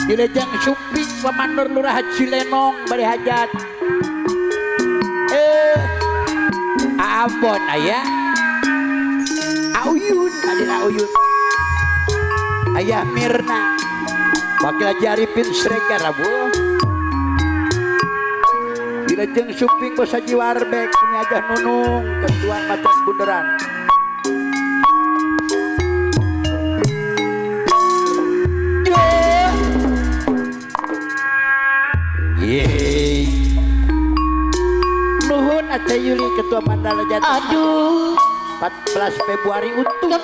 Dilejang Suping Pamandor Lurah Cilenong bari hajat. Ampun aya. Auyun, adina Auyun. Ayah Mirna. Wakil Haji Arifin Sregar Rabu. Dilejeng Suping Bos Haji Warbek ini aja Nunung ketua Macan Bundaran. Yeay. Nuhun Ate Yuli ketua Mandala Jati. Aduh 14 Februari untuk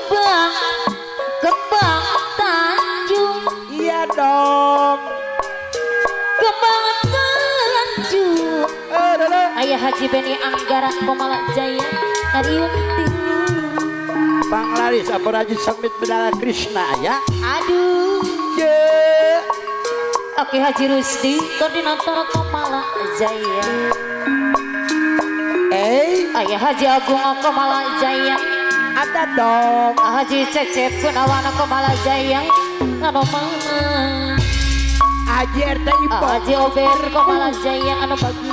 Kembang Tanjung. Iya dong. Kembang Tanjung. Ayah Haji Beni Anggara Komala Jaya Ariun Panglaris Aparaji Samit Bedala Krishna ya. Aduh Je. Oke Haji Rusdi Koordinator Komala Jaya. Ayah Haji Agung Komala Jaya. Ada dong. Haji Cecep Gunawan Komala Jaya. Anu mana Haji RT Ipo. Haji Ober Komala Jaya anu bagi.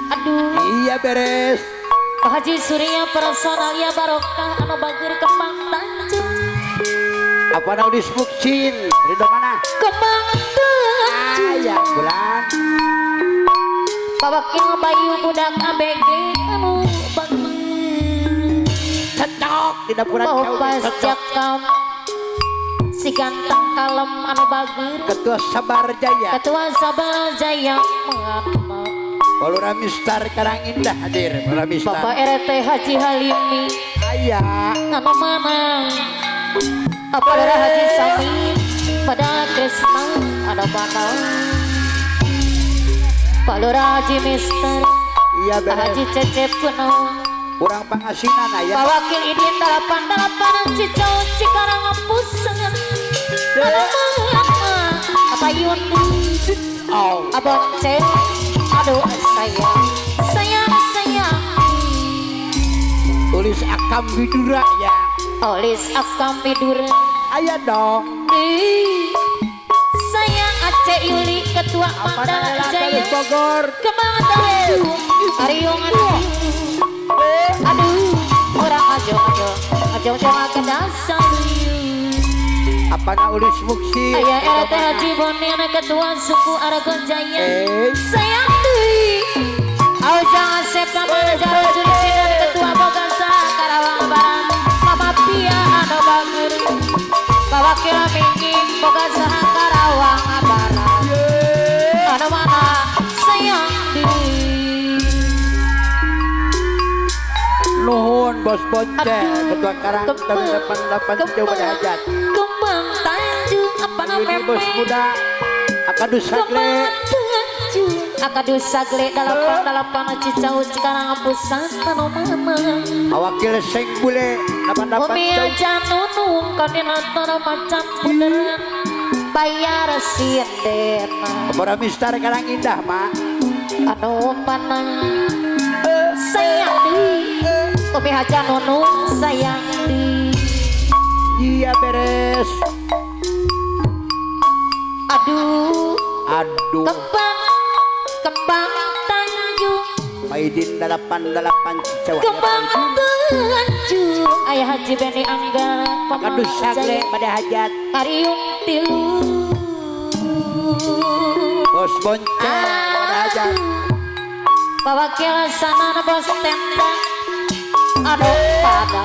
Aduh Iya beres. Haji Surya Personalia Barokah anu bagir Kembang Tanjung. Apa nak disbukcin? Ridho mana? Kembang Tanjung. Ayah bulan. Pawakil Bayu budak ABG anu bagi. Cocok di dapuran Mau kau. pas Cocok. jakam si ganteng kalem anu bagir. Ketua Sabar Jaya. Ketua Sabar Jaya mengamal. Palura Mistar Karang Indah hadir. Palura Mistar. Bapak RT Haji Halimi Ayah. anu mana. Apalura Haji Sami pada Krisna ada mana. Palura Haji Mister Iya beres. Haji Cecep Gunawan. Kurang pangasinan ayah. Pawakil Idin 88 Cicau Cikarang Pusat. Apa Yundi Oh. Abang Cek. Aduh sayang Tulis Akam Widura ya. Olis Akam Bidur. Ayah dong. Sayang Aceh Yuli Ketua Mandala Jaya. Bogor. Kembang Tanjung Ariung aduh orang ajo akan dasar. Apa nak ulis muksi? Ayah RT Haji Boni anak ketua suku Aragon Jaya. Sayang deui Aujang Asep Kamal Jawa Juri Sinan ketua Bogasa Karawang Barat. Mama Pia anu bager Bawakil Mingking Bogasa Karawang Barat. Anu mana sayang deui. Nuhun Bos Bonce ketua Karang tahun 88 Jawa Barat Hajat. Kembang Tanjung apa Yuni Bos namanya? Muda Akadus Sagle. Akadus Sagle dalapan Cicau Cikarang Pusat anu mana. Awakil Seng Bule 88 Umi Jawa. aja nunung koordinator Macan Bundaran bayar sindena Palura Mistar Karang Indah mak. anu mana sayang di Umi aja nunung sayang di. Iya beres. Aduh Aduh. Kembang Tanjung. Maidin 88 Jawa. Kembang Tanjung. Ayah Haji Beni Anggara Akadus Sagle pada Hajat. Ariung Tilu. Bos Bonce pada Hajat. Pawakil sana bos tenda. Aduh pada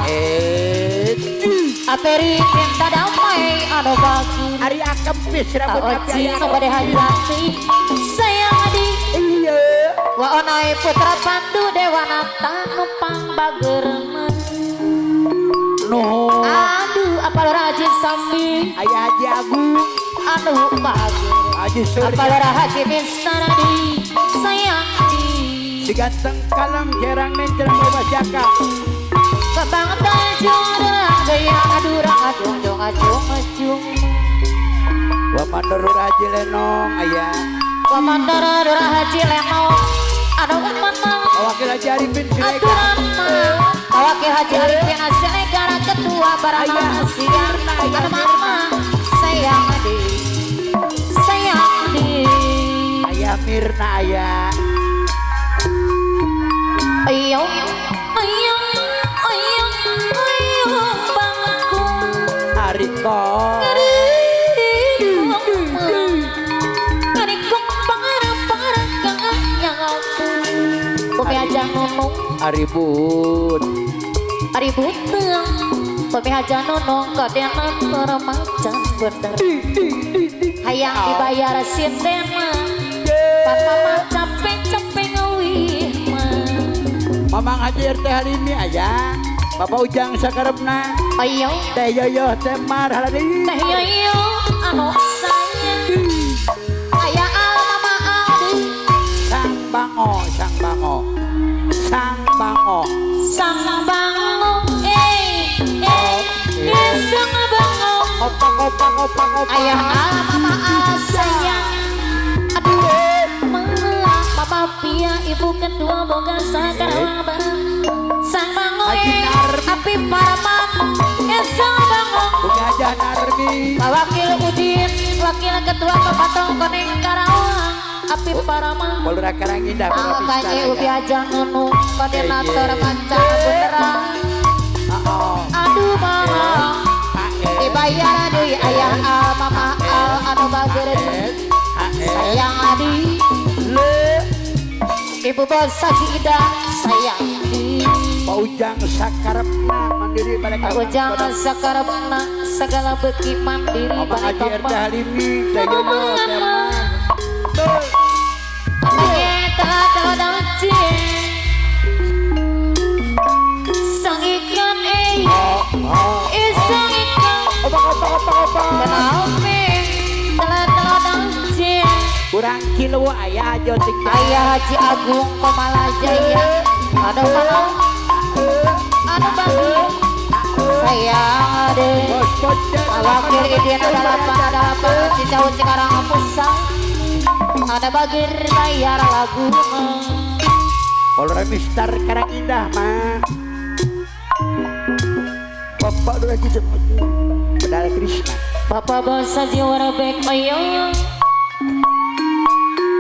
Aperi minta damai anu bagi. Ari Akam pis rambut api Aoji kepada hajati sayang adi. Iya. Wa onai putra pandu dewanata numpang bageurna. Nuhun. Aduh apalur Haji Sambi Ayah Haji Agung. anu bager. Haji Surya. Apalur Haji Mistaradi sayang di. Si ganteng kalem jerang mencerang bebas jaka. Kembang Tanjung gaya adurang ajung. Wa mandor Haji Lenong ayah. Komandor Durah Haji Lenong anu mana. Wakil Haji Arifin Siregar. Aturan mah Wakil Haji Arifin Negara Ketua Barang Siang anu mama sayang di sayang Mirna aya. Ayo ayo ayo ayo bangku Ariko. Kopi aja ngomong Aribut. Aribut kopi aja nonong kadena peremacam bener hayang dibayar sintena papa mah capek-capek ngeuwih mah Mamang hadir teh hari ini aya. Bapak Ujang sakarepna. ayo Teh Yoyo teh Mar haladi. teh yoyo anu sayang aya mama adi Sang Bango, Sang Bango. Sang Bango. sang bango sang bango Opak opak opak opak. ayah mama sayang aduh mama pia ibu kedua boga sakaraba sang bango api paraman sang bango Punya aja Narmi. wakil udin wakil ketua pepatong koneng Karawang api paraman Polra Karang Indah. makanya ubi aja nunu koordinator manca beneran aduh mama dibayar deui ayah mama anu bageus sayang adi ibu bos Sajida sayang adi Pak Ujang sakarepna mandiri pada aku jangan sakarepna segala beki mandiri Mamang pada hadir teh kompak hari ini. Teh Yoyo teh Mar. telah sang ikan sang ikan Opak opak opak opak. Kurang kilo aya jotik. ayah Haji Agung Komalajaya ada mana ada bagi sayang ade Bos wakil idin adalah cicau Cikarang Pusang ada bagi bayar lagu Polra Mister Karang Indah mah. Bapak udah lagi Pedal Krishna. Bapak bahasa jiwa bek ayo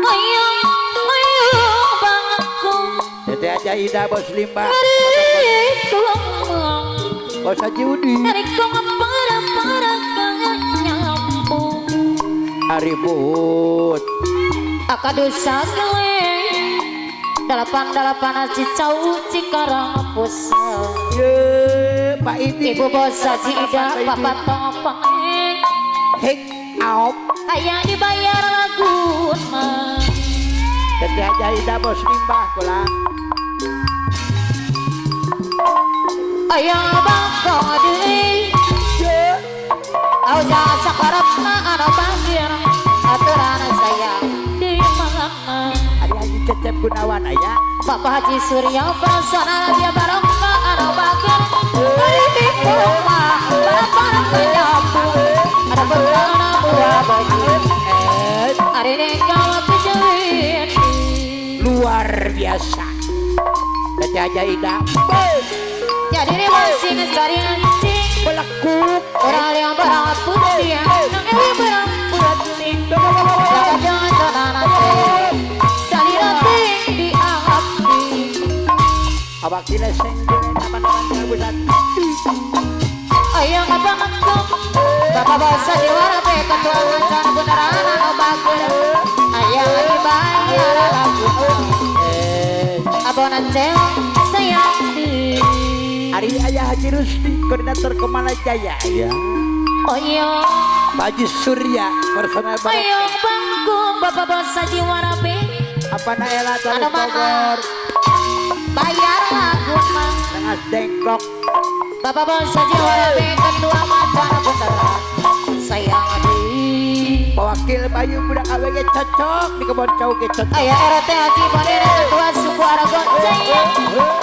ayo ayo bangku Tete aja Ida Bos Limbah. Bos Haji Udi. dari kong para nyambung Aribut. akadosa gawe delapan cicau Cikarang Pusang Ye, Pak ini. ibu bos Sajida papa topang Hek aop. ayah dibayar lagu mah Tete aja Ida Bos Limbah pulang. ayah bangkong deui Ye. au jangan sakarepna anu bagir aturan saya di mana Ari Haji Cecep Gunawan aya. Bapak Haji Surya Prasana dia barokah anu bagir di rumah para penyambung ada beberapa buah baju hari ini kalau kejadian Luar biasa. Tete aja Ida. jadi ini masih ngecari nanti Pelekuk. orang yang berambut dia yang berambut jangan jangan nanti sali nanti dianggap Abak kila senggel apa-apa busan. ayo ngapa ngakong bapak bahasa diwara pe ketua ngacan beneran anu bagus ayo dibayar lagu abonan cewek sayang di Ari Ayah Haji Rusdi koordinator Kemana Jaya ya. oh iya Haji Surya personel ayo barokah. bangku bapak bahasa diwara pe Apa naela anu taruh mana Bogor bayar lagu mah dengan dengklok. bapak bahasa diwara pe ketua ngacan beneran sayang di Pewakil Bayu budak AWG cocok di kebon cau ge cocok. ayah RT Haji Bonir ketua suku Aragon Jaya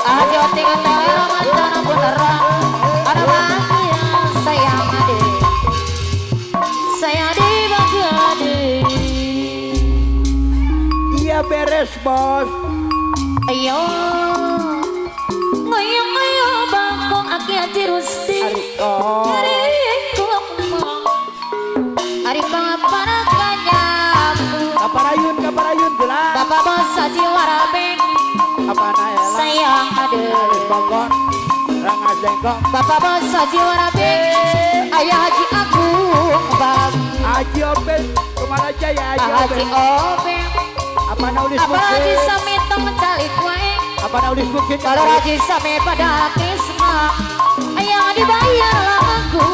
Haji Oti Ketela Mantan beneran ada bahagia sayang ade sayang ade bahagia ade Iya beres bos. ayo ayo ayo bangkong aki Haji Rusdi Ariko. Ari para kanyaku Kaparayun jelas. Bapak Bos Haji Warabe, Ayah Haji Agung Bang, Haji Obed kemana jaya Haji Haji Obed. Obeng, Apa naulis Apa Haji bukit? Samit mencalik wae. Apa naulis bukit? Kalau Haji Samit pada Krisna, Ayah dibayar lah aku.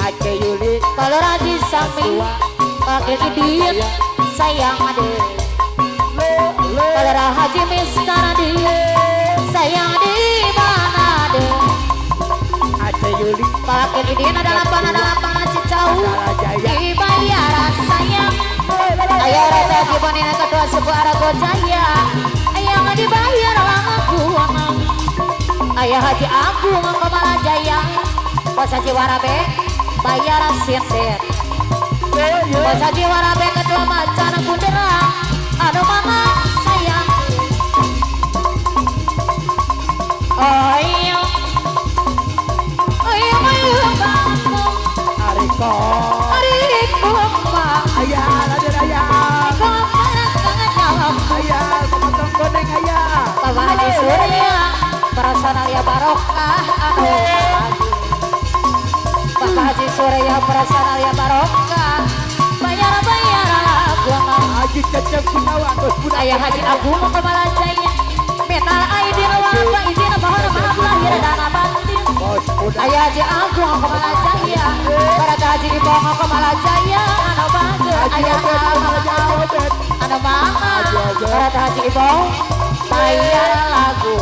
Aceh Yuli. Kalau Haji Samit pakai idin, sayang ade. Kalau Haji Mister ade, sayang di mana ade. Aceh Yuli. Pakai idin ada lapangan cicau, dibayar sayang. Ayah Rata Jibanina ketua suku Arago Jaya, ayah nggak dibayar lah aku. Ayah Haji Agung Kemala Jaya, Bos Haji Warabe bayar sindir. Bos Haji Warabe ketua macan bunderang, aduh mama sayang. Oh iya, kamu Ariko. Ariko mah. Ayah Raden ayah. Ayah potong koneng ayah. Bapak Haji Surya perasaan alia barokah anu Bapak Haji Surya perasaan alia barokah bayar lagu Haji Cecep Gunawan bos Gunawan. Ayah Haji Agung Kemala Jaya metal aidin wabah izin mohon maaf lahir dan batin. Bos Gunawan. Ayah Haji Agung Kemala Jaya Barata Haji Ibong Kemala Jaya anu bager ayah Obed. anu mahal Barata Haji Ibong bayar lagu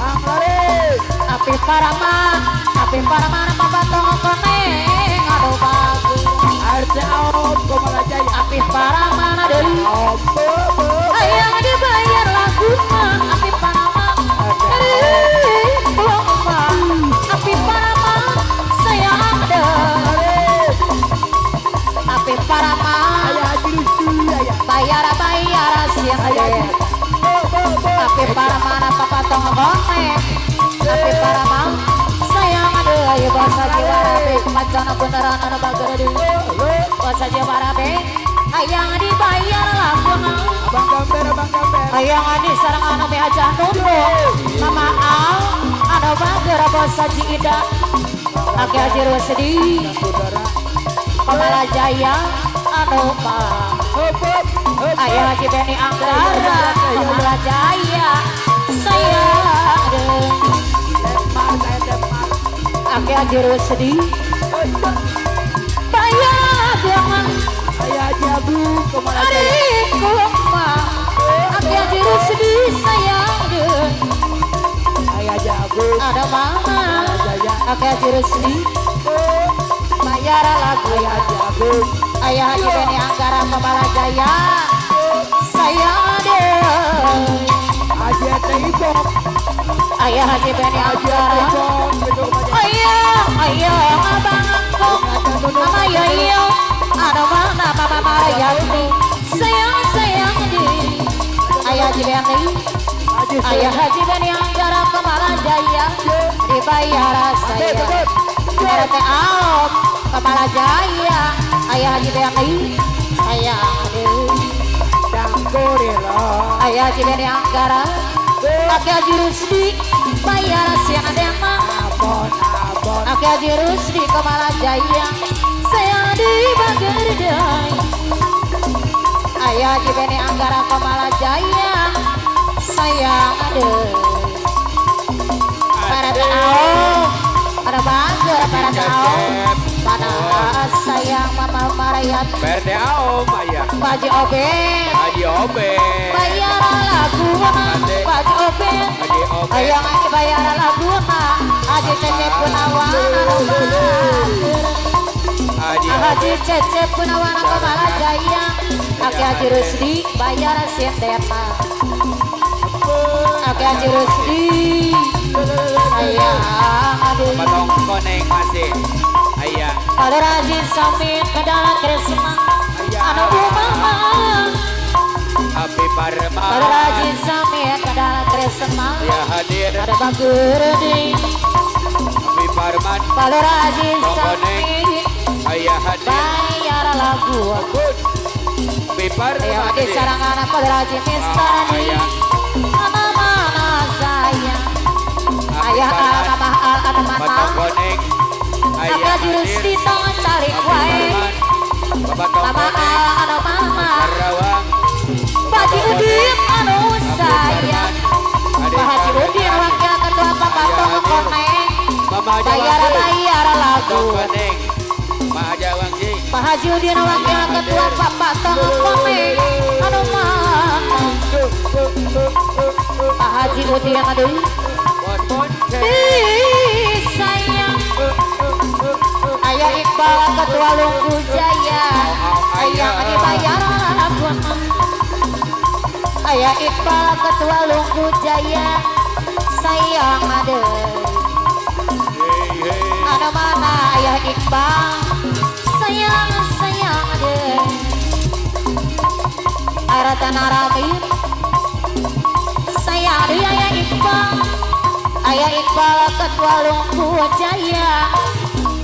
Amlaris. Api Parama Papatong koneng aduh bagus Arca Om Komala Jaya. Api Parama deui Om Bobo. hayang dibayar laguna Api Parama Api Parama sayang deh Api Parama Ayah Haji Rizky ayah. bayar siang Ayah deh Bobo. Api Parama Papatong koneng Api Parama sayang deh ayo Bos Haji Warabe macana beneran anu bager deui Bos Haji Warabe hayang dibayar laguna Abang Gamber. hayang disareng anu meh aja numpuk Mama Al anu bager Bos Haji Ida Aki Haji Rusdi Saudara. Kemala Jaya anu mah Ayah Haji Beni Anggara Kemala Jaya sayang deh Demar saya Demar. Aki Haji Rusdi bayar jangan Ayah Haji Agung Komala Jaya. Adikku mah Aki Haji Rusdi sayang deh Ayah Haji Agung ada mana Komala Jaya. Aki Haji Rusdi bayar lagu Ayah Haji Agung. Ayah Haji Beni Anggara Kemala Jaya sayang deh Haji Ete Ibong. Ayah Haji Beni Haji Ete Anggara Ibong. Gedung Komala Jaya. Ayo abang aku Mama Yoyo ada mana Mama Marianti sayang deh Ayah Haji Beni Haji Ayah Haji Beni Anggara Kemala Jaya dibayar sayang RT Aom Kemala Jaya Ayah Haji Beni sayang deh Gorila. Ayah Haji Beni Anggara Aki Haji Rusdi bayar siang dema Abon. Aki Haji Rusdi Kemala Jaya sayang dibager deui Ayah Haji Beni Anggara Kemala Jaya sayang deh para tahu ada bager para tahu pada sayang Mama Mariat Berde Aom ayah. Haji Obed Haji Obed. bayar lagu Haji Obed Haji Obed. ayo ngasih bayar lagu Haji Cecep Gunawan Haji Haji Cecep Gunawan Kemala Jaya Aki Haji Rusdi bayar sindema Aki Haji Rusdi sayang aduh Potong koneng masih. Ayah. Kalau rajin sampai ke dalam Krisma anu umama Api Parma. Kalau rajin sampai ke dalam Krisma Ya hadir. ada bagur deh Api Parman. Kalau rajin sampai Ayah hadir. bayar lagu Good. Api Parman. ayo di sarangan kalau rajin mister nih mana saya ayah Parman, nama anu mana Batonggoneng, Abah Ayah jurus Hadir, di tangan tarik Abi wae Parman, nama Batonggoneng, anu mama Karawang, Haji Udin anu sayang Pak Haji Udin wakil ketua Papatong Koneng Mama Jawang, bayar lagu Batonggoneng, Ma Jawang Ji, Pak Haji Udin wakil ketua Papatong Koneng anu mana Pak Haji Udin aduh Bon sayang Ayah Iqbal ketua Lunggu Jaya Ayah dibayar lagu Ayah Iqbal ketua Lunggu Jaya sayang ada ada mana Ayah Iqbal sayang ada Aratan Aramin sayang ada Ayah Iqbal Ayah Iqbal ketua Lunggu Jaya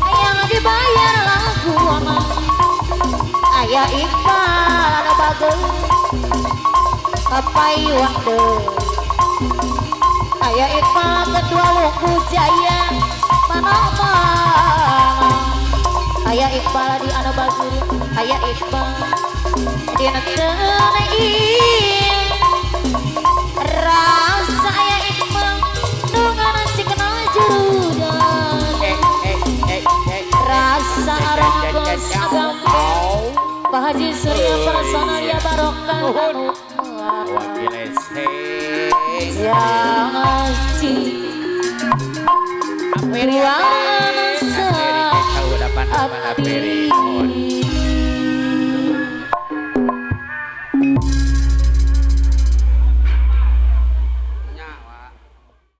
Ayah dibayar lagu ama Ayah Iqbal ada bagus kapayuan deh Ayah Iqbal ketua Lunggu Jaya mana Ayah Iqbal di anu bagus Ayah Iqbal di nanti rasa Ayah Iqbal dengan si kenal jurudan rasa arangkos agampang Pak Haji Surya personal ya barokah jangan ruangan seabdi